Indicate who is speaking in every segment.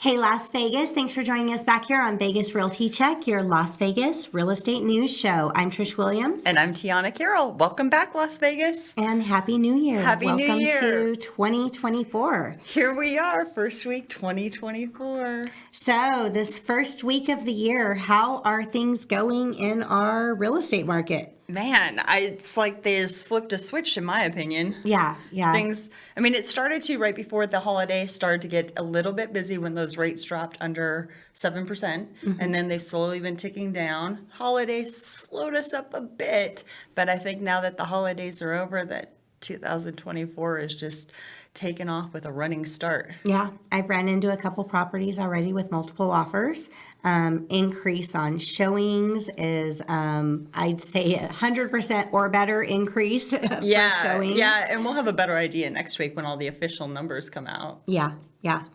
Speaker 1: Hey, Las Vegas. Thanks for joining us back here on Vegas Realty Check, your Las Vegas real estate news show. I'm Trish Williams.
Speaker 2: And I'm Tiana Carroll. Welcome back, Las Vegas.
Speaker 1: And Happy New Year.
Speaker 2: Happy New Year.
Speaker 1: Welcome to 2024.
Speaker 2: Here we are, first week 2024.
Speaker 1: So, this first week of the year, how are things going in our real estate market?
Speaker 2: Man, it's like they just flipped a switch, in my opinion.
Speaker 1: Yeah.
Speaker 2: It started to, right before the holiday, started to get a little bit busy when those rates dropped under 7%. Mm-hmm. And then they've slowly been ticking down. Holidays slowed us up a bit. But I think now that the holidays are over, that 2024 is just taken off with a running start.
Speaker 1: Yeah, I've ran into a couple properties already with multiple offers. Increase on showings is, I'd say, 100% or better increase for showings.
Speaker 2: Yeah, and we'll have a better idea next week when all the official numbers come out.
Speaker 1: Yeah,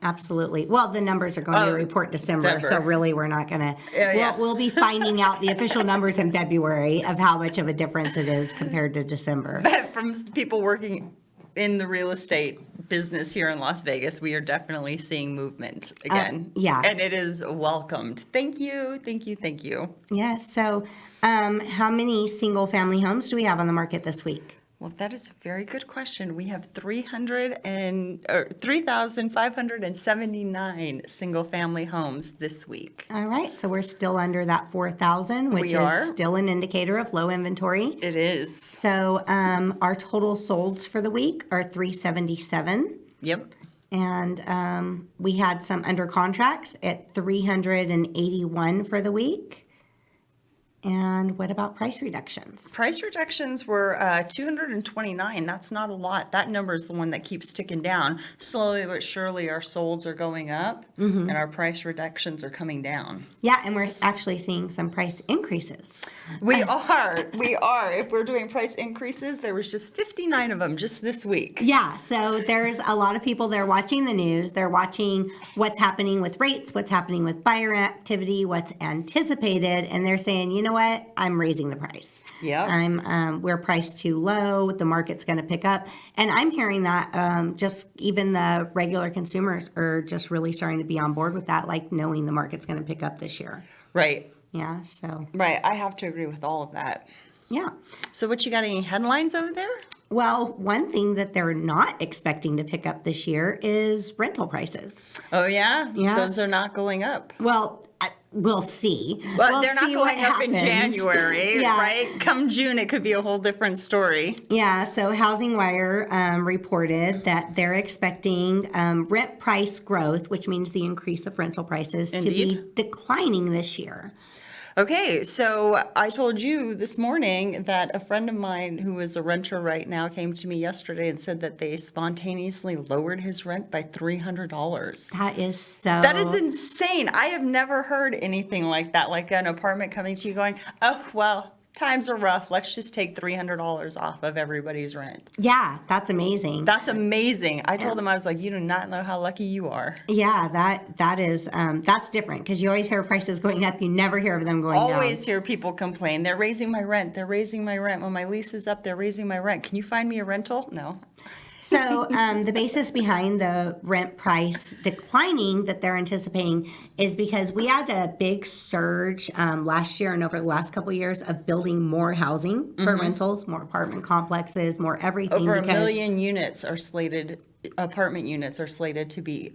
Speaker 1: absolutely. Well, the numbers are going to report December, so really we're not going to, we'll be finding out the official numbers in February of how much of a difference it is compared to December.
Speaker 2: But from people working in the real estate business here in Las Vegas, we are definitely seeing movement again. And it is welcomed. Thank you.
Speaker 1: Yeah, so how many single family homes do we have on the market this week?
Speaker 2: Well, that is a very good question. We have 3,579 single-family homes this week.
Speaker 1: All right, so we're still under that 4,000, which is still an indicator of low inventory.
Speaker 2: It is.
Speaker 1: So our total solds for the week are 377.
Speaker 2: Yep.
Speaker 1: And we had some under contracts at 381 for the week. And what about price reductions?
Speaker 2: Price reductions were 229. That's not a lot. That number is the one that keeps ticking down. Slowly but surely, our solds are going up, and our price reductions are coming down.
Speaker 1: Yeah, and we're actually seeing some price increases.
Speaker 2: We are. If we're doing price increases, there was just 59 of them just this week.
Speaker 1: Yeah, so there's a lot of people, they're watching the news. They're watching what's happening with rates, what's happening with buyer activity, what's anticipated, and they're saying, you know what, I'm raising the price.
Speaker 2: Yeah,
Speaker 1: we're priced too low. The market's going to pick up, and I'm hearing that just even the regular consumers are just really starting to be on board with that, like knowing the market's going to pick up this year.
Speaker 2: Right.
Speaker 1: Yeah. So.
Speaker 2: Right. I have to agree with all of that.
Speaker 1: Yeah.
Speaker 2: So, what you got? Any headlines over there?
Speaker 1: Well, one thing that they're not expecting to pick up this year is rental prices.
Speaker 2: Oh, yeah?
Speaker 1: Yeah.
Speaker 2: Those are not going up.
Speaker 1: Well, we'll see.
Speaker 2: Well, they're not going up in January, right? Come June, it could be a whole different story.
Speaker 1: Yeah, so Housing Wire reported that they're expecting rent price growth, which means the increase of rental prices, to be declining this year.
Speaker 2: Okay, so I told you this morning that a friend of mine who is a renter right now came to me yesterday and said that they spontaneously lowered his rent by $300.
Speaker 1: That is
Speaker 2: insane. I have never heard anything like that, like an apartment coming to you going, oh, well, times are rough. Let's just take $300 off of everybody's rent.
Speaker 1: Yeah, that's amazing.
Speaker 2: That's amazing. I told him, I was like, you do not know how lucky you are.
Speaker 1: Yeah, that is that's different because you always hear prices going up. You never hear of them going down.
Speaker 2: Always hear people complain. They're raising my rent. They're raising my rent. When my lease is up, they're raising my rent. Can you find me a rental? No.
Speaker 1: So the basis behind the rent price declining that they're anticipating is because we had a big surge last year and over the last couple of years of building more housing for rentals, more apartment complexes, more everything.
Speaker 2: Over 1 million units are slated, apartment units are slated to be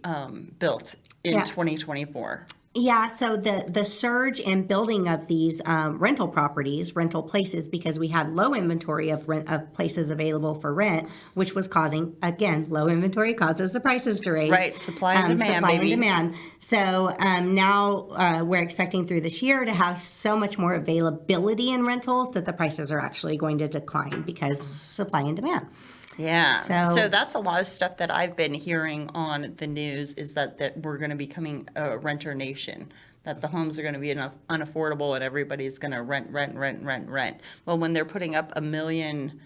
Speaker 2: built in 2024.
Speaker 1: Yeah, so the surge in building of these rental properties, rental places, because we had low inventory of places available for rent, which was causing, again, low inventory causes the prices to raise.
Speaker 2: Right, supply and demand,
Speaker 1: and demand. So now we're expecting through this year to have so much more availability in rentals that the prices are actually going to decline because supply and demand.
Speaker 2: Yeah. So that's a lot of stuff that I've been hearing on the news is that we're going to be becoming a renter nation, that the homes are going to be unaffordable and everybody's going to rent. Well, when they're putting up 1 million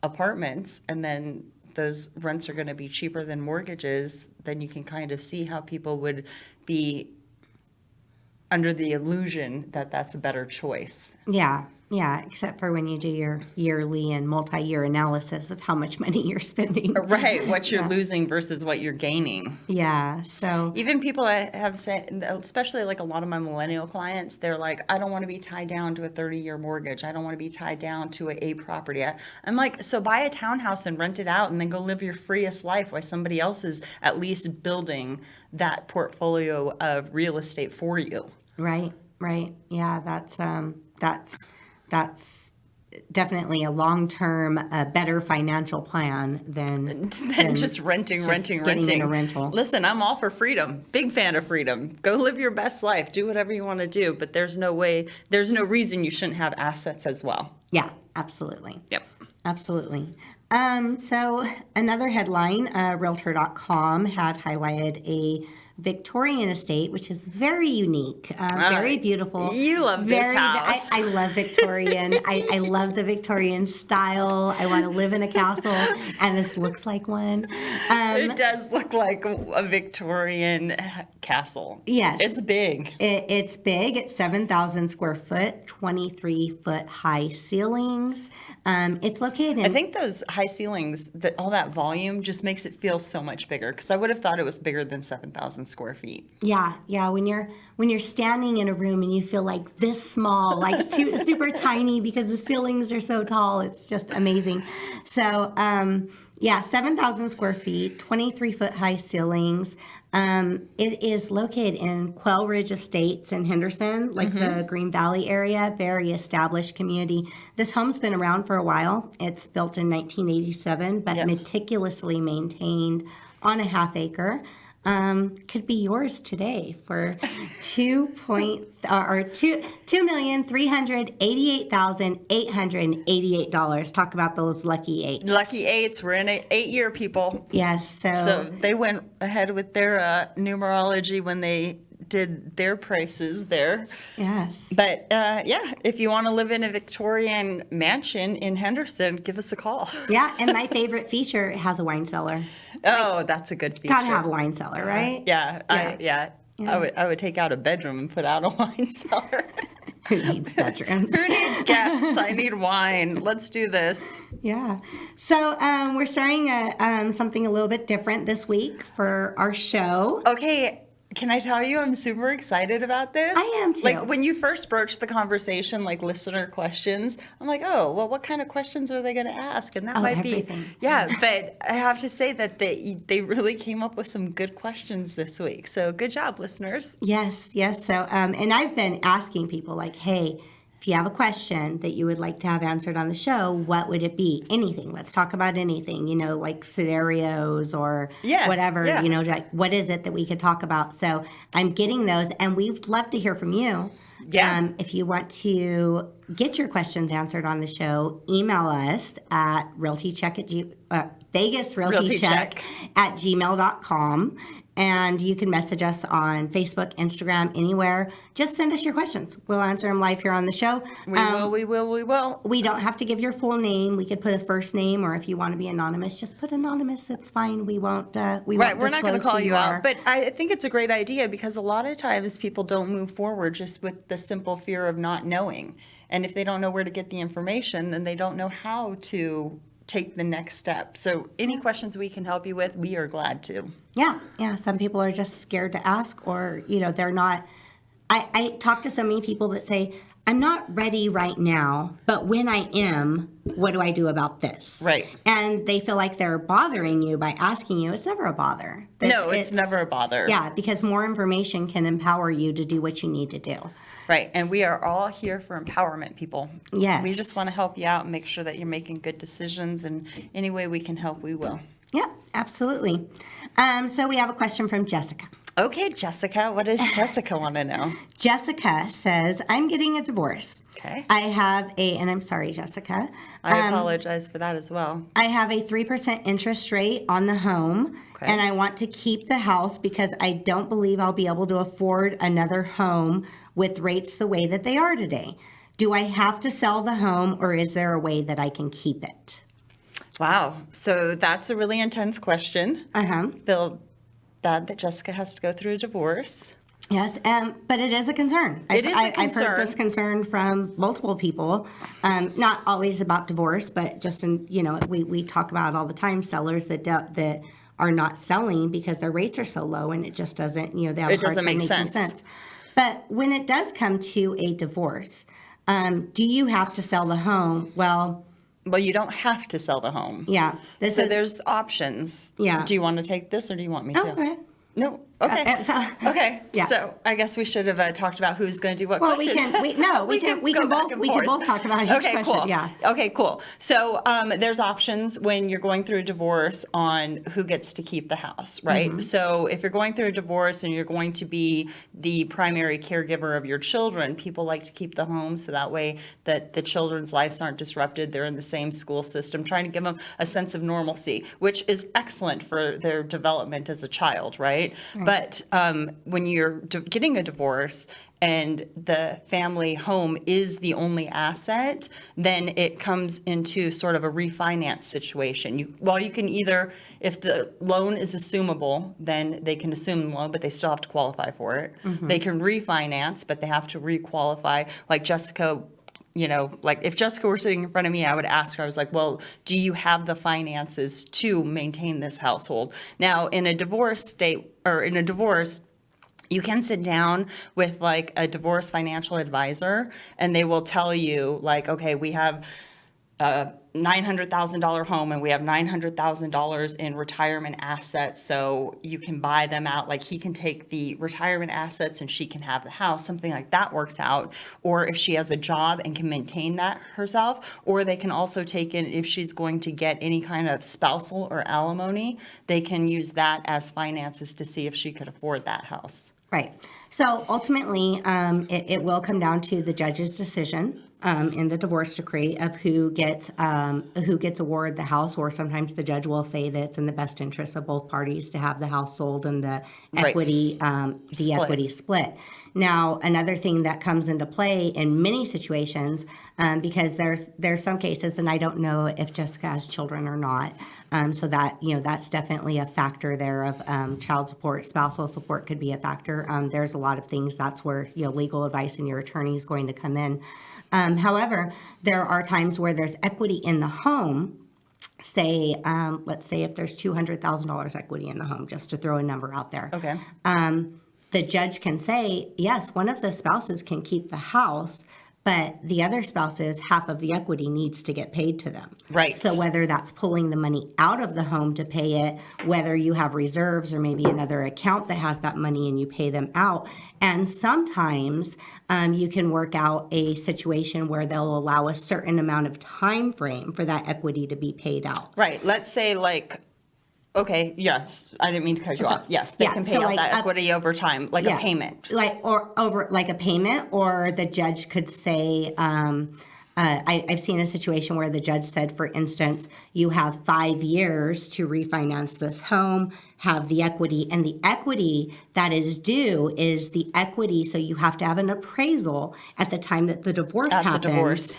Speaker 2: apartments and then those rents are going to be cheaper than mortgages, then you can kind of see how people would be under the illusion that that's a better choice.
Speaker 1: Yeah. Yeah, except for when you do your yearly and multi-year analysis of how much money you're spending.
Speaker 2: Right, what you're losing versus what you're gaining.
Speaker 1: Yeah, so
Speaker 2: Even people I have said, especially like a lot of my millennial clients, they're like, I don't want to be tied down to a 30-year mortgage. I don't want to be tied down to a property. I'm like, so buy a townhouse and rent it out and then go live your freest life while somebody else is at least building that portfolio of real estate for you.
Speaker 1: right. Yeah, that's definitely a long-term, better financial plan than
Speaker 2: just renting.
Speaker 1: getting in a rental.
Speaker 2: Listen, I'm all for freedom. Big fan of freedom. Go live your best life. Do whatever you want to do. But there's no reason you shouldn't have assets as well.
Speaker 1: Yeah, absolutely.
Speaker 2: Yep.
Speaker 1: Absolutely. So another headline, Realtor.com had highlighted a Victorian estate, which is very unique, very beautiful.
Speaker 2: You love this house.
Speaker 1: I love Victorian. I love the Victorian style. I want to live in a castle, and this looks like one.
Speaker 2: It does look like a Victorian castle.
Speaker 1: Yes.
Speaker 2: It's big.
Speaker 1: It's big. It's 7,000 square foot, 23-foot high ceilings. It's located in...
Speaker 2: I think those high ceilings, all that volume just makes it feel so much bigger, because I would have thought it was bigger than 7,000 square feet.
Speaker 1: Yeah. When you're standing in a room and you feel like this small, like super tiny because the ceilings are so tall, it's just amazing. So 7,000 square feet, 23-foot high ceilings. It is located in Quail Ridge Estates in Henderson, like the Green Valley area, very established community. This home's been around for a while. It's built in 1987, but meticulously maintained on a half acre. Could be yours today for $2,388,888. Talk about those lucky eights.
Speaker 2: Lucky eights. We're in 8-year, people.
Speaker 1: Yes.
Speaker 2: So they went ahead with their numerology when they did their prices there.
Speaker 1: Yes.
Speaker 2: But if you want to live in a Victorian mansion in Henderson, give us a call.
Speaker 1: Yeah, and my favorite feature, it has a wine cellar.
Speaker 2: Oh, that's a good feature.
Speaker 1: Gotta have a wine cellar, right?
Speaker 2: Yeah. I would take out a bedroom and put out a wine cellar.
Speaker 1: Who needs bedrooms?
Speaker 2: Who needs guests? I need wine. Let's do this.
Speaker 1: Yeah. So we're starting something a little bit different this week for our show.
Speaker 2: Okay. Can I tell you, I'm super excited about this?
Speaker 1: I am too.
Speaker 2: Like when you first broached the conversation, like listener questions, I'm like, oh, well, what kind of questions are they going to ask? And that might
Speaker 1: everything.
Speaker 2: be, but I have to say that they really came up with some good questions this week. So good job, listeners.
Speaker 1: Yes. So, and I've been asking people like, hey, if you have a question that you would like to have answered on the show, what would it be? Anything. Let's talk about anything, like scenarios or whatever, like what is it that we could talk about? So I'm getting those, and we'd love to hear from you.
Speaker 2: Yeah.
Speaker 1: If you want to get your questions answered on the show, email us at vegasrealtycheck@gmail.com. And you can message us on Facebook, Instagram, anywhere. Just send us your questions. We'll answer them live here on the show.
Speaker 2: We will.
Speaker 1: We don't have to give your full name. We could put a first name, or if you want to be anonymous, just put anonymous. It's fine. We won't. We're not
Speaker 2: going to call you out. But I think it's a great idea, because a lot of times people don't move forward just with the simple fear of not knowing. And if they don't know where to get the information, then they don't know how to take the next step. So any questions we can help you with, we are glad to.
Speaker 1: Yeah. Some people are just scared to ask, or, they're not. I talk to so many people that say, I'm not ready right now, but when I am, what do I do about this?
Speaker 2: Right.
Speaker 1: And they feel like they're bothering you by asking you. It's never a bother.
Speaker 2: It's never a bother.
Speaker 1: Yeah, because more information can empower you to do what you need to do.
Speaker 2: Right, and we are all here for empowerment, people.
Speaker 1: Yes.
Speaker 2: We just want to help you out and make sure that you're making good decisions, and any way we can help, we will.
Speaker 1: Yeah, absolutely. So we have a question from Jessica.
Speaker 2: Okay, Jessica, what does Jessica want to know?
Speaker 1: Jessica says, I'm getting a divorce.
Speaker 2: Okay.
Speaker 1: I have and I'm sorry, Jessica.
Speaker 2: I apologize for that as well.
Speaker 1: I have a 3% interest rate on the home, and I want to keep the house because I don't believe I'll be able to afford another home with rates the way that they are today. Do I have to sell the home, or is there a way that I can keep it?
Speaker 2: Wow. So that's a really intense question.
Speaker 1: Uh-huh.
Speaker 2: Feel bad that Jessica has to go through a divorce.
Speaker 1: Yes, but it is a concern.
Speaker 2: It is a
Speaker 1: I've heard
Speaker 2: concern.
Speaker 1: this concern from multiple people, not always about divorce, but just in, we talk about all the time sellers that are not selling because their rates are so low and it just doesn't, they have a
Speaker 2: It
Speaker 1: hard
Speaker 2: doesn't
Speaker 1: time
Speaker 2: make
Speaker 1: making sense. But when it does come to a divorce, do you have to sell the home? Well,
Speaker 2: you don't have to sell the home.
Speaker 1: yeah.
Speaker 2: There's options.
Speaker 1: Yeah.
Speaker 2: Do you want to take this or do you want me to?
Speaker 1: Oh, go ahead.
Speaker 2: No. Okay. Okay.
Speaker 1: Yeah.
Speaker 2: So I guess we should have talked about who's going to do what
Speaker 1: Well,
Speaker 2: question.
Speaker 1: we can both talk about each
Speaker 2: Okay,
Speaker 1: question.
Speaker 2: cool.
Speaker 1: Yeah.
Speaker 2: Okay, cool. So there's options when you're going through a divorce on who gets to keep the house, right?
Speaker 1: Mm-hmm.
Speaker 2: So if you're going through a divorce and you're going to be the primary caregiver of your children, people like to keep the home so that way that the children's lives aren't disrupted. They're in the same school system, trying to give them a sense of normalcy, which is excellent for their development as a child, right? But when you're getting a divorce and the family home is the only asset, then it comes into sort of a refinance situation. You can either, if the loan is assumable, then they can assume the loan, but they still have to qualify for it. Mm-hmm. They can refinance, but they have to requalify. Like Jessica, like if Jessica were sitting in front of me, I would ask her, I was like, well, do you have the finances to maintain this household? Now, in a divorce, you can sit down with like a divorce financial advisor and they will tell you like, okay, we have a $900,000 home and we have $900,000 in retirement assets. So you can buy them out. Like he can take the retirement assets and she can have the house, something like that works out. Or if she has a job and can maintain that herself, or they can also take in, if she's going to get any kind of spousal or alimony, they can use that as finances to see if she could afford that house.
Speaker 1: Right. So ultimately, it will come down to the judge's decision in the divorce decree of who gets awarded the house, or sometimes the judge will say that it's in the best interest of both parties to have the house sold and the equity equity split. Now, another thing that comes into play in many situations, because there's some cases, and I don't know if Jessica has children or not, so that that's definitely a factor there of child support, spousal support could be a factor. There's a lot of things that's where legal advice and your attorney is going to come in. However, there are times where there's equity in the home. Say, let's say if there's $200,000 equity in the home, just to throw a number out there.
Speaker 2: Okay.
Speaker 1: The judge can say, yes, one of the spouses can keep the house, but the other spouse's half of the equity needs to get paid to them.
Speaker 2: Right.
Speaker 1: So whether that's pulling the money out of the home to pay it, whether you have reserves or maybe another account that has that money and you pay them out. And sometimes you can work out a situation where they'll allow a certain amount of time frame for that equity to be paid out.
Speaker 2: Right. Let's say like, okay, yes, I didn't mean to cut you off. Yes, they can pay out that equity over time, like a payment.
Speaker 1: Or over like a payment, or the judge could say, I've seen a situation where the judge said, for instance, you have 5 years to refinance this home, have the equity, and the equity that is due is the equity. So you have to have an appraisal at the time that the divorce happens,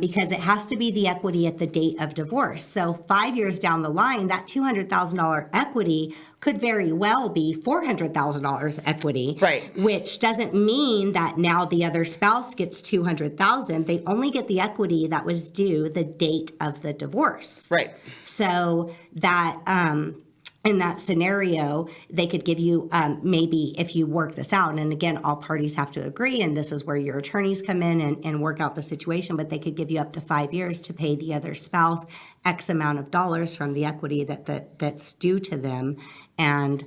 Speaker 1: because it has to be the equity at the date of divorce. So 5 years down the line, that $200,000 equity could very well be $400,000 equity,
Speaker 2: right?
Speaker 1: Which doesn't mean that now the other spouse gets $200,000. They only get the equity that was due the date of the divorce,
Speaker 2: right?
Speaker 1: So that in that scenario, they could give you maybe if you work this out, and again, all parties have to agree, and this is where your attorneys come in and work out the situation, but they could give you up to 5 years to pay the other spouse X amount of dollars from the equity that's due to them, and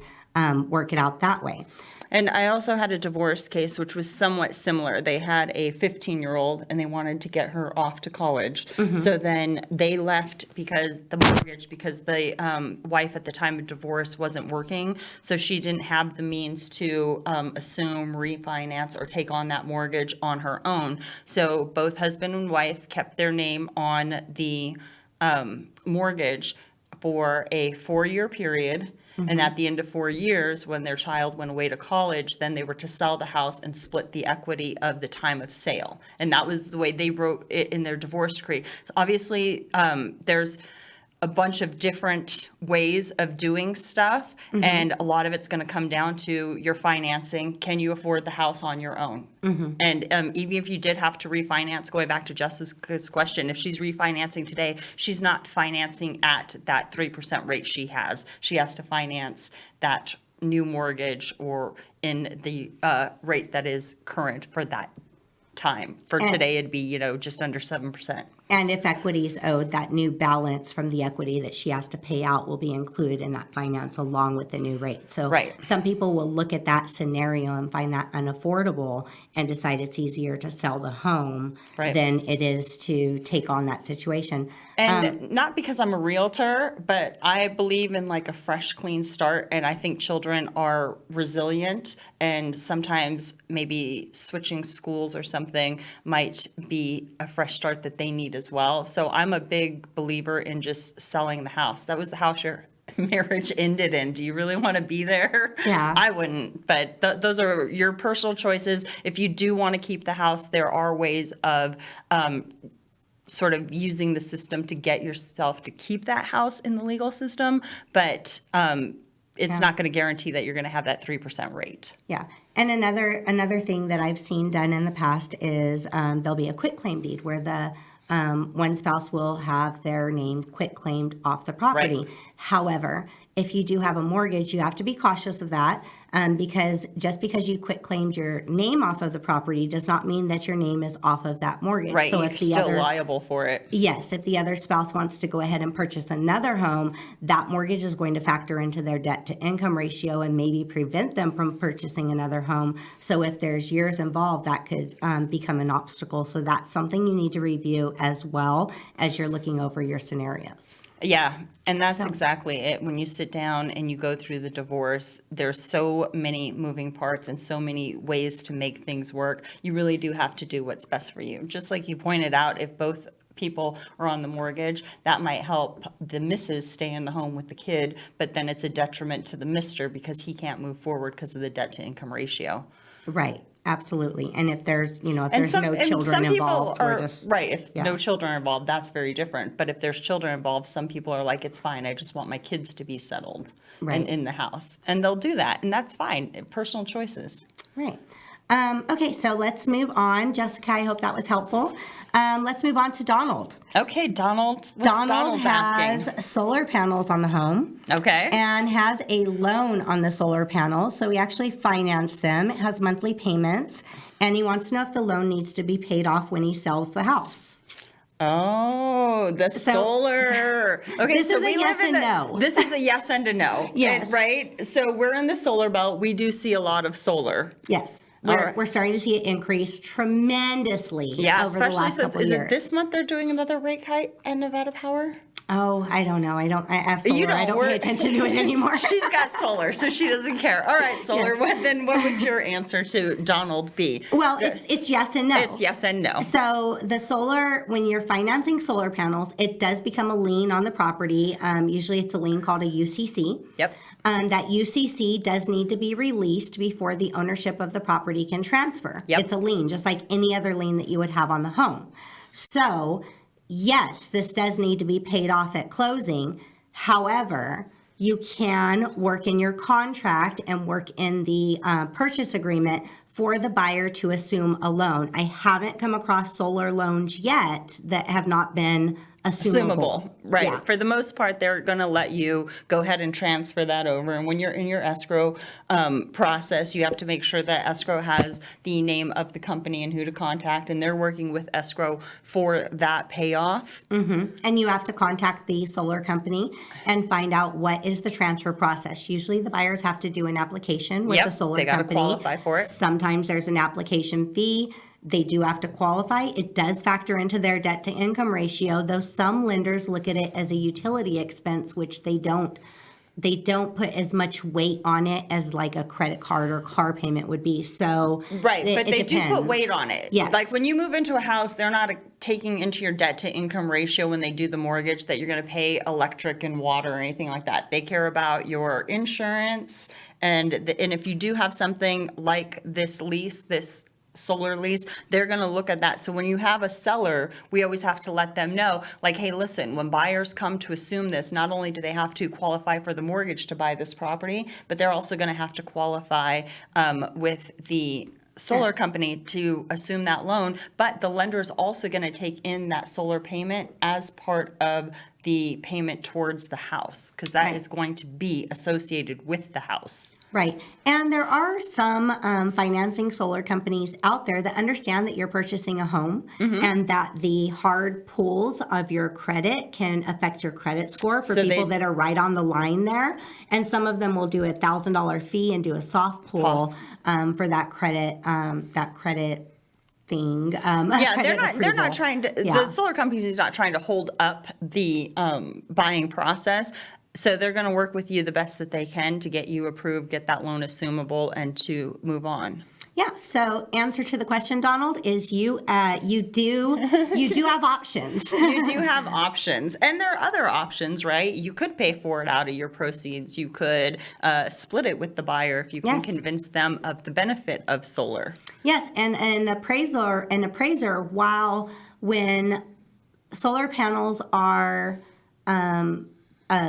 Speaker 1: work it out that way.
Speaker 2: And I also had a divorce case which was somewhat similar. They had a 15-year-old and they wanted to get her off to college. Mm-hmm. So then they left because the wife at the time of divorce wasn't working. So she didn't have the means to assume, refinance, or take on that mortgage on her own. So both husband and wife kept their name on the mortgage for a 4-year period. Mm-hmm. And at the end of 4 years, when their child went away to college, then they were to sell the house and split the equity of the time of sale. And that was the way they wrote it in their divorce decree. So obviously, there's a bunch of different ways of doing stuff, and a lot of it's going to come down to your financing. Can you afford the house on your own? And even if you did have to refinance, going back to Jessica's question, if she's refinancing today, she's not financing at that 3% rate she has. She has to finance that new mortgage or in the rate that is current for that time. For today, it'd be, just under 7%.
Speaker 1: And if equity is owed, that new balance from the equity that she has to pay out will be included in that finance along with the new rate. So some people will look at that scenario and find that unaffordable and decide it's easier to sell the home than it is to take on that situation.
Speaker 2: And not because I'm a realtor, but I believe in like a fresh, clean start. And I think children are resilient, and sometimes maybe switching schools or something might be a fresh start that they need as well. So I'm a big believer in just selling the house. That was the house your marriage ended in. Do you really want to be there?
Speaker 1: Yeah.
Speaker 2: I wouldn't, but those are your personal choices. If you do want to keep the house, there are ways of sort of using the system to get yourself to keep that house in the legal system, but it's not going to guarantee that you're going to have that 3% rate.
Speaker 1: Yeah. And another thing that I've seen done in the past is there'll be a quitclaim deed where the one spouse will have their name quitclaimed off the property.
Speaker 2: Right.
Speaker 1: However, if you do have a mortgage, you have to be cautious of that because just because you quitclaimed your name off of the property does not mean that your name is off of that mortgage.
Speaker 2: Right,
Speaker 1: So
Speaker 2: you're
Speaker 1: if the
Speaker 2: still
Speaker 1: other,
Speaker 2: liable for it.
Speaker 1: Yes, if the other spouse wants to go ahead and purchase another home, that mortgage is going to factor into their debt to income ratio and maybe prevent them from purchasing another home. So if there's years involved, that could become an obstacle. So that's something you need to review as well as you're looking over your scenarios.
Speaker 2: Yeah, and that's exactly it. When you sit down and you go through the divorce, there's so many moving parts and so many ways to make things work. You really do have to do what's best for you. Just like you pointed out, if both people are on the mortgage, that might help the missus stay in the home with the kid, but then it's a detriment to the mister because he can't move forward because of the debt to income ratio.
Speaker 1: Right. Absolutely. And if there's, no
Speaker 2: And
Speaker 1: children involved, we're just
Speaker 2: if no children are involved, that's very different. But if there's children involved, some people are like, it's fine. I just want my kids to be settled in the house. And they'll do that. And that's fine. Personal choices.
Speaker 1: Right. Okay, so let's move on. Jessica, I hope that was helpful. Let's move on to Donald.
Speaker 2: Okay, Donald. What's
Speaker 1: Donald has
Speaker 2: asking?
Speaker 1: solar panels on the home.
Speaker 2: Okay.
Speaker 1: And has a loan on the solar panels. So he actually financed them. It has monthly payments. And he wants to know if the loan needs to be paid off when he sells the house.
Speaker 2: Oh, the solar. Okay,
Speaker 1: this
Speaker 2: so
Speaker 1: is
Speaker 2: we
Speaker 1: a yes and no.
Speaker 2: This is a yes and a no.
Speaker 1: Yes.
Speaker 2: Right? So we're in the solar belt. We do see a lot of solar.
Speaker 1: Yes.
Speaker 2: Right.
Speaker 1: We're starting to see it increase tremendously over the last couple of years.
Speaker 2: Is it this month they're doing another rate hike at Nevada Power?
Speaker 1: Oh, I don't know. I have solar. I don't pay attention to it anymore.
Speaker 2: She's got solar, so she doesn't care. All right, solar.
Speaker 1: Yes.
Speaker 2: What would your answer to Donald be?
Speaker 1: Well, it's yes and no.
Speaker 2: It's yes and no.
Speaker 1: So the solar, when you're financing solar panels, it does become a lien on the property. Usually it's a lien called a UCC.
Speaker 2: Yep.
Speaker 1: That UCC does need to be released before the ownership of the property can transfer.
Speaker 2: Yep.
Speaker 1: It's a lien, just like any other lien that you would have on the home. So, yes, this does need to be paid off at closing. However, you can work in your contract and work in the purchase agreement for the buyer to assume a loan. I haven't come across solar loans yet that have not been assumable.
Speaker 2: Right.
Speaker 1: Yeah.
Speaker 2: For the most part, they're going to let you go ahead and transfer that over. And when you're in your escrow process, you have to make sure that escrow has the name of the company and who to contact. And they're working with escrow for that payoff.
Speaker 1: Mm-hmm. And you have to contact the solar company and find out what is the transfer process. Usually the buyers have to do an application with the solar company.
Speaker 2: They got to qualify for it.
Speaker 1: Sometimes there's an application fee. They do have to qualify. It does factor into their debt to income ratio, though some lenders look at it as a utility expense, which they don't put as much weight on it as like a credit card or car payment would be. So
Speaker 2: but they do put weight on it.
Speaker 1: Yes.
Speaker 2: Like when you move into a house, they're not taking into your debt to income ratio when they do the mortgage that you're going to pay electric and water or anything like that. They care about your insurance and if you do have something like this lease, this solar lease, they're going to look at that. So when you have a seller, we always have to let them know, like, hey, listen, when buyers come to assume this, not only do they have to qualify for the mortgage to buy this property, but they're also going to have to qualify with the solar company to assume that loan. But the lender is also going to take in that solar payment as part of the payment towards the house, because that is going to be associated with the house.
Speaker 1: Right. And there are some financing solar companies out there that understand that you're purchasing a home and that the hard pulls of your credit can affect your credit score for people that are right on the line there. And some of them will do a $1,000 fee and do a soft pull for that credit thing.
Speaker 2: They're not trying to, the solar company is not trying to hold up the buying process. So they're going to work with you the best that they can to get you approved, get that loan assumable, and to move on.
Speaker 1: Yeah. So answer to the question, Donald, is you do have options.
Speaker 2: You do have options, and there are other options, right? You could pay for it out of your proceeds. You could split it with the buyer if you can convince them of the benefit of solar.
Speaker 1: Yes, and an appraiser, while when solar panels are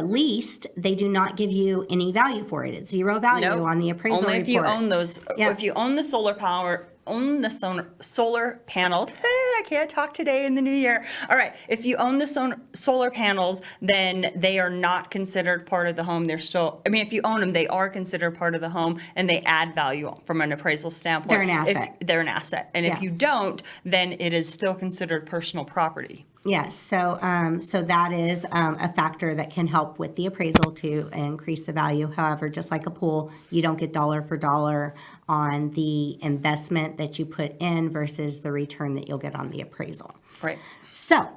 Speaker 1: leased, they do not give you any value for it. It's zero value on the appraisal report.
Speaker 2: Only if you own those. If you own the solar power, own the solar panels. I can't talk today in the new year. All right. If you own the solar panels, then they are not considered part of the home. They're still, I mean, if you own them, they are considered part of the home, and they add value from an appraisal standpoint.
Speaker 1: They're an asset.
Speaker 2: They're an asset. And if you don't, then it is still considered personal property.
Speaker 1: Yes, so that is a factor that can help with the appraisal to increase the value. However, just like a pool, you don't get dollar for dollar on the investment that you put in versus the return that you'll get on the appraisal.
Speaker 2: Right.
Speaker 1: So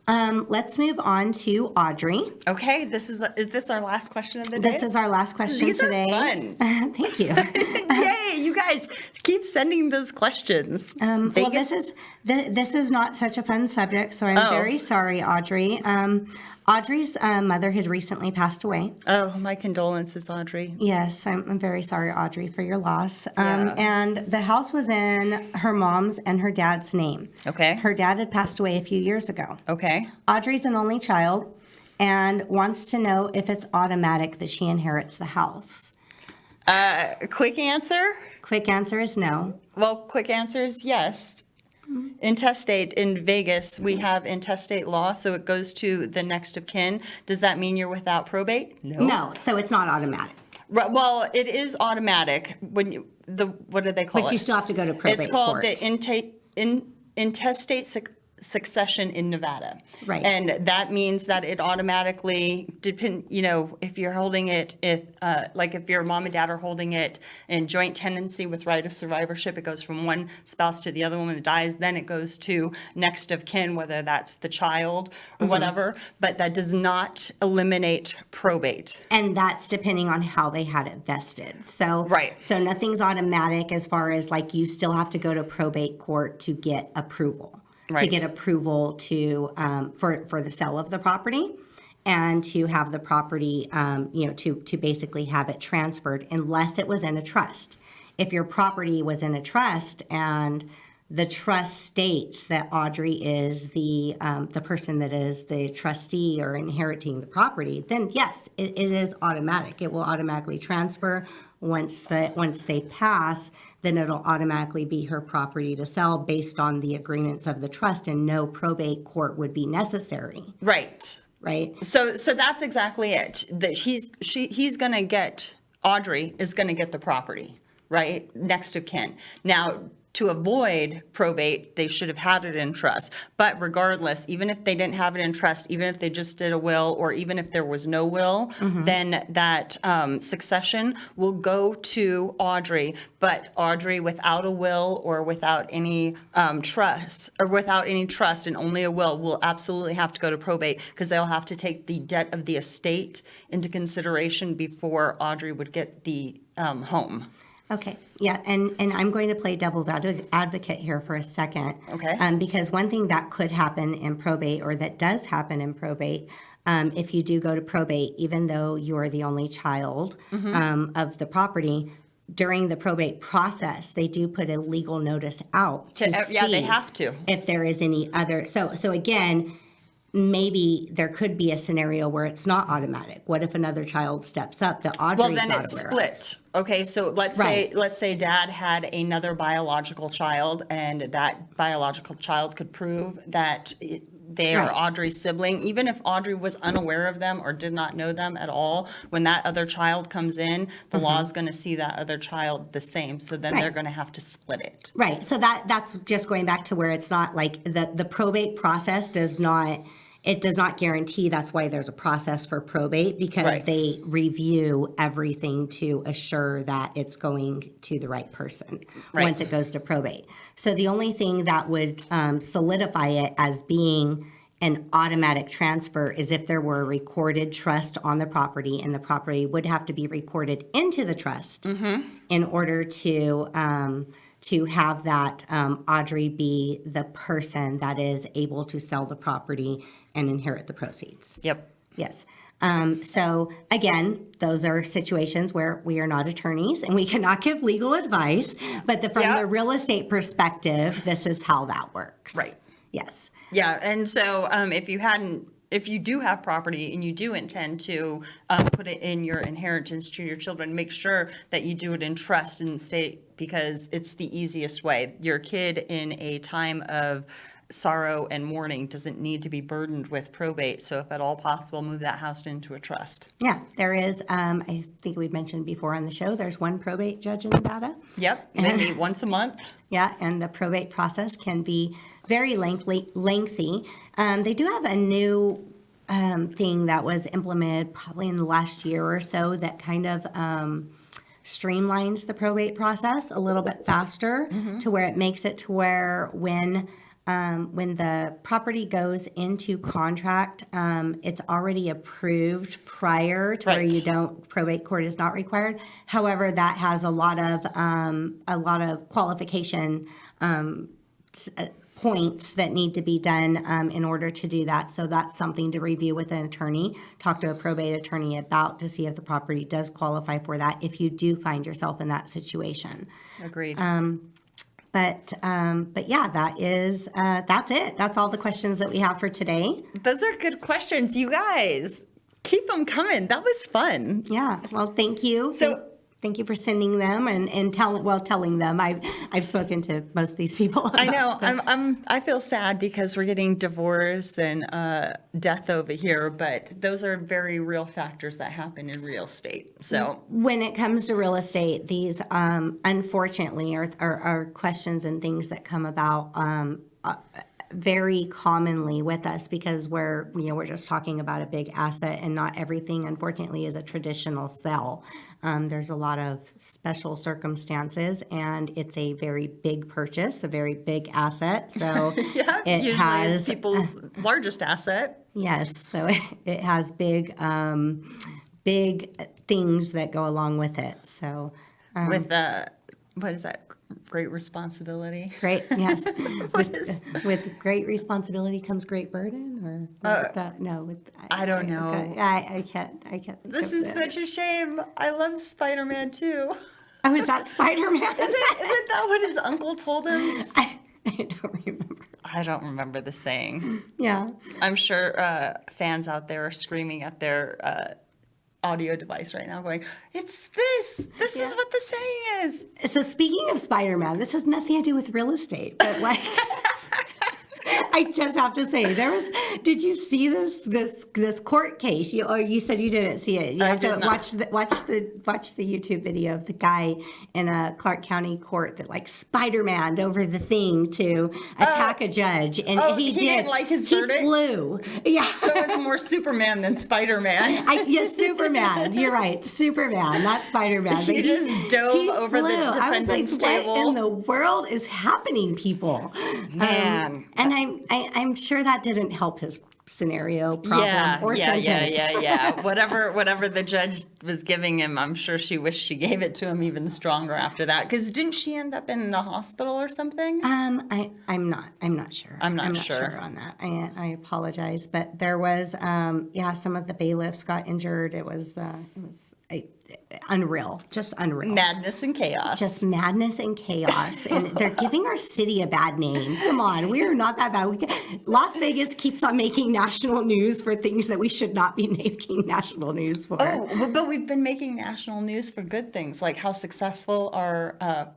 Speaker 1: let's move on to Audrey.
Speaker 2: Okay, is this our last question of the day?
Speaker 1: This is our last question today.
Speaker 2: These are fun.
Speaker 1: Thank you.
Speaker 2: Yay, you guys keep sending those questions.
Speaker 1: Well, this is not such a fun subject, so I'm very sorry, Audrey. Audrey's mother had recently passed away.
Speaker 2: Oh, my condolences, Audrey.
Speaker 1: Yes, I'm very sorry, Audrey, for your loss. And the house was in her mom's and her dad's name.
Speaker 2: Okay.
Speaker 1: Her dad had passed away a few years ago.
Speaker 2: Okay.
Speaker 1: Audrey's an only child and wants to know if it's automatic that she inherits the house.
Speaker 2: Quick answer?
Speaker 1: Quick answer is no.
Speaker 2: Well, quick answer is yes. Intestate in Vegas, we have intestate law, so it goes to the next of kin. Does that mean you're without probate? No.
Speaker 1: No, so it's not automatic.
Speaker 2: Right, well, it is automatic when you, what do they call it?
Speaker 1: But you still have to go to probate court.
Speaker 2: It's called the intestate succession in Nevada.
Speaker 1: Right.
Speaker 2: And that means that it automatically if you're holding it, like if your mom and dad are holding it in joint tenancy with right of survivorship, it goes from one spouse to the other one when it dies, then it goes to next of kin, whether that's the child or whatever, but that does not eliminate probate.
Speaker 1: And that's depending on how they had it vested. So, so nothing's automatic as far as like you still have to go to probate court to get approval. To get approval to for the sale of the property and to have the property, to basically have it transferred unless it was in a trust. If your property was in a trust and the trust states that Audrey is the person that is the trustee or inheriting the property, then yes, it is automatic. It will automatically transfer. Once they pass, then it'll automatically be her property to sell based on the agreements of the trust, and no probate court would be necessary.
Speaker 2: Right. So that's exactly it. That Audrey is gonna get the property, right, next of kin. Now, to avoid probate, they should have had it in trust. But regardless, even if they didn't have it in trust, even if they just did a will, or even if there was no will, then that succession will go to Audrey. But Audrey, without a will or without any trust, and only a will absolutely have to go to probate, because they'll have to take the debt of the estate into consideration before Audrey would get the home.
Speaker 1: Okay, yeah, and I'm going to play devil's advocate here for a second.
Speaker 2: Okay.
Speaker 1: Because one thing that could happen in probate, or that does happen in probate, if you do go to probate, even though you're the only child of the property, during the probate process, they do put a legal notice out to see
Speaker 2: they have to.
Speaker 1: if there is any other. So again, maybe there could be a scenario where it's not automatic. What if another child steps up that Audrey's
Speaker 2: Well, then
Speaker 1: not
Speaker 2: it's
Speaker 1: aware
Speaker 2: split. Okay, so let's say dad had another biological child, and that biological child could prove that they are Audrey's sibling, even if Audrey was unaware of them or did not know them at all. When that other child comes in, the law is going to see that other child the same. So then they're going to have to split it.
Speaker 1: Right. So that's just going back to where it's not like the probate process does not guarantee. That's why there's a process for probate, because they review everything to assure that it's going to the right person once it goes to probate. So the only thing that would solidify it as being an automatic transfer is if there were a recorded trust on the property, and the property would have to be recorded into the trust in order to have that Audrey be the person that is able to sell the property and inherit the proceeds.
Speaker 2: Yep.
Speaker 1: Yes. So again, those are situations where we are not attorneys and we cannot give legal advice, but from the real estate perspective, this is how that works.
Speaker 2: Right.
Speaker 1: Yes.
Speaker 2: Yeah, and so if you do have property and you do intend to put it in your inheritance to your children, make sure that you do it in trust and estate, because it's the easiest way. Your kid in a time of sorrow and mourning doesn't need to be burdened with probate. So if at all possible, move that house into a trust.
Speaker 1: Yeah, there is, I think we've mentioned before on the show, there's one probate judge in Nevada.
Speaker 2: Yep, they meet once a month.
Speaker 1: Yeah, and the probate process can be very lengthy. They do have a new thing that was implemented probably in the last year or so that kind of streamlines the probate process a little bit faster, to where it makes it to where when the property goes into contract, it's already approved prior to where probate court is not required. However, that has a lot of qualification points that need to be done in order to do that. So that's something to review with an attorney, talk to a probate attorney about, to see if the property does qualify for that if you do find yourself in that situation.
Speaker 2: Agreed.
Speaker 1: But yeah, that's it. That's all the questions that we have for today.
Speaker 2: Those are good questions, you guys. Keep them coming. That was fun.
Speaker 1: Yeah. Well, thank you. Thank you for sending them and telling them. I've spoken to most of these people.
Speaker 2: I know. I feel sad because we're getting divorce and death over here, but those are very real factors that happen in real estate. So
Speaker 1: when it comes to real estate, these unfortunately are questions and things that come about very commonly with us, because we're just talking about a big asset, and not everything, unfortunately, is a traditional sell. There's a lot of special circumstances, and it's a very big purchase, a very big asset. So
Speaker 2: it usually has people's largest asset.
Speaker 1: Yes, so it has big things that go along with it. So
Speaker 2: with what is that? Great responsibility.
Speaker 1: Great, yes. With great responsibility comes great burden, or no?
Speaker 2: I don't know.
Speaker 1: Okay. I can't.
Speaker 2: This is such a shame. I love Spider-Man too.
Speaker 1: Oh, is that Spider-Man?
Speaker 2: Isn't that what his uncle told him?
Speaker 1: I don't remember.
Speaker 2: I don't remember the saying.
Speaker 1: Yeah.
Speaker 2: I'm sure fans out there are screaming at their audio device right now going, it's this is what the saying is.
Speaker 1: So speaking of Spider-Man, this has nothing to do with real estate, but like I just have to say, did you see this court case? You said you didn't see it. You have to watch the YouTube video of the guy in a Clark County court that like Spider-Man over the thing to attack a judge, and he didn't like his verdict. He flew. Yeah.
Speaker 2: So it was more Superman than Spider-Man.
Speaker 1: Yes, Superman. You're right, Superman, not Spider-Man.
Speaker 2: He just dove over the defendant's table.
Speaker 1: What in the world is happening, people?
Speaker 2: Man.
Speaker 1: And I'm sure that didn't help his scenario, problem, or sentence.
Speaker 2: Yeah. Whatever the judge was giving him, I'm sure she wished she gave it to him even stronger after that. Because didn't she end up in the hospital or something?
Speaker 1: I'm not sure.
Speaker 2: I'm not
Speaker 1: sure on that. I apologize, but there was some of the bailiffs got injured. unreal, just unreal.
Speaker 2: Madness and chaos.
Speaker 1: Just madness and chaos. And they're giving our city a bad name. Come on, we are not that bad. Las Vegas keeps on making national news for things that we should not be making national news for.
Speaker 2: Oh, but we've been making national news for good things, like how successful our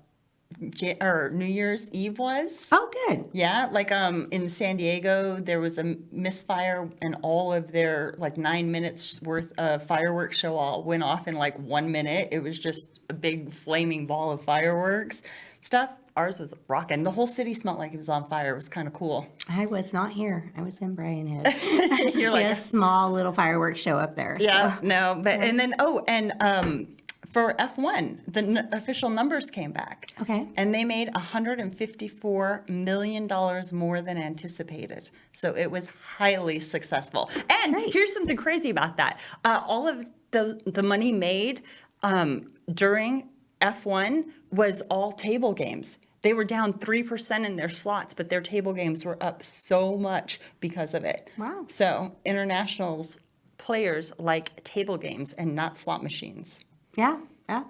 Speaker 2: New Year's Eve was.
Speaker 1: Oh, good.
Speaker 2: Yeah, like in San Diego, there was a misfire, and all of their 9 minutes worth of fireworks show all went off in 1 minute. It was just a big flaming ball of fireworks stuff. Ours was rocking. The whole city smelled like it was on fire. It was kind of cool.
Speaker 1: I was not here. I was in Bryan Head.
Speaker 2: You're
Speaker 1: we had a small little fireworks show up there.
Speaker 2: Yeah,
Speaker 1: so.
Speaker 2: no, but and then for F1, the official numbers came back.
Speaker 1: Okay.
Speaker 2: And they made $154 million more than anticipated. So it was highly successful. And here's something crazy about that. All of the money made during F1 was all table games. They were down 3% in their slots, but their table games were up so much because of it.
Speaker 1: Wow.
Speaker 2: So internationals, players like table games and not slot machines.
Speaker 1: Yeah,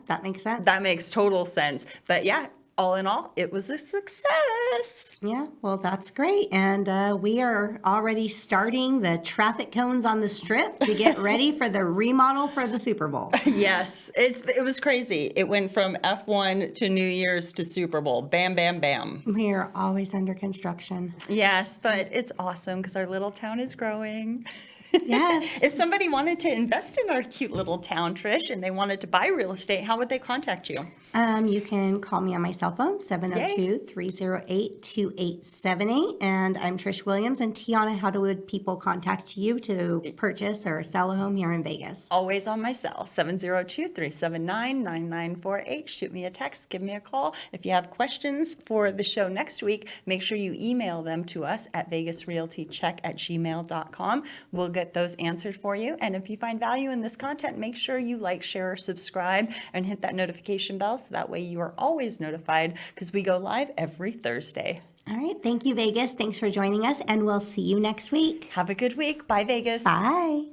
Speaker 1: that makes sense.
Speaker 2: That makes total sense. But yeah, all in all, it was a success.
Speaker 1: Yeah, well, that's great. And we are already starting the traffic cones on the strip to get ready for the remodel for the Super Bowl.
Speaker 2: Yes, it was crazy. It went from F1 to New Year's to Super Bowl. Bam, bam, bam.
Speaker 1: We are always under construction.
Speaker 2: Yes, but it's awesome because our little town is growing.
Speaker 1: Yes.
Speaker 2: If somebody wanted to invest in our cute little town, Trish, and they wanted to buy real estate, how would they contact you?
Speaker 1: You can call me on my cell phone, 702-308-2878. And I'm Trish Williams. And Tiana, how would people contact you to purchase or sell a home here in Vegas?
Speaker 2: Always on my cell, 702-379-9948. Shoot me a text, give me a call. If you have questions for the show next week, make sure you email them to us at vegasrealtycheck@gmail.com. We'll get those answered for you. And if you find value in this content, make sure you like, share, or subscribe, and hit that notification bell so that way you are always notified because we go live every Thursday.
Speaker 1: All right. Thank you, Vegas. Thanks for joining us, and we'll see you next week.
Speaker 2: Have a good week. Bye, Vegas.
Speaker 1: Bye.